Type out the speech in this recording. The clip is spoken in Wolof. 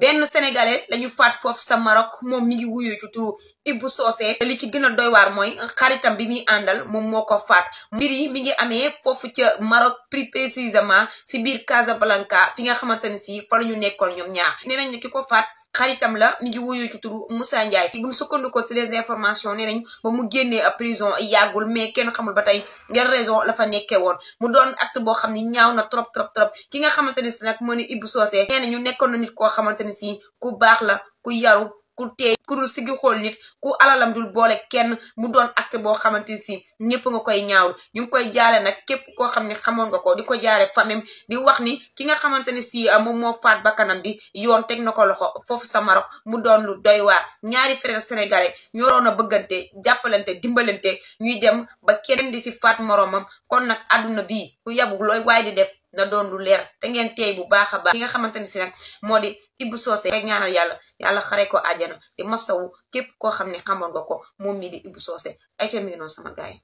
benn sénégalais lañu faat foofu sa Maroc moom mi ngi wuyoo ci turu Ibou Socé li ci gën a doy waar mooy xaritam bi muy àndal moom moo ko faat mbir yi mi ngi amee foofu ca Maroc plus précisément si biir Casablanca fi nga xamante ne si fa la ñu nekkoon ñoom ñaar nee nañ ne ki ko faat xaritam la mi ngi wuyoo ci turu Moussa Ndiaye bu ñu sukkandikoo si les informations nee nañ ba mu génnee a prison yàggul mais kenn xamul ba tey ngeen raison la fa nekkee woon mu doon acte boo xam ni ñaaw na trop ki nga xamante ne si nag moo ni Ibou Socé nee na ñu nekkoon na nit koo xamante ne si ku baax la ku yaru ku teey ku dul sigi xool nit ku alalam dul boole kenn mu doon acte boo xamante ni si ñëpp nga koy ñaawlu ñu ngi koy jaale nag képp koo xam ne xamoon nga ko di ko jaare famem di wax ni ki nga xamante ne si moom moo faat bakkanam bi yoon teg na ko loxo foofu sa Maroc mu doon lu doy waar ñaari frère sénégalais ñu waroon a bëggante jàppalante dimbalante ñuy dem ba kenn di si faat moroomam kon nag àdduna bii ku yabu looy waay di def na doon lu leer te ngeen teey bu baax a baax ki nga xamante ne si nag moo di Ibou Socé rek ñaanal yàlla xare ko àjjana di masawu képp koo xam ne xamoon nga ko moom mii di Ibou Socé ay ca mi ngi noonu sama gaay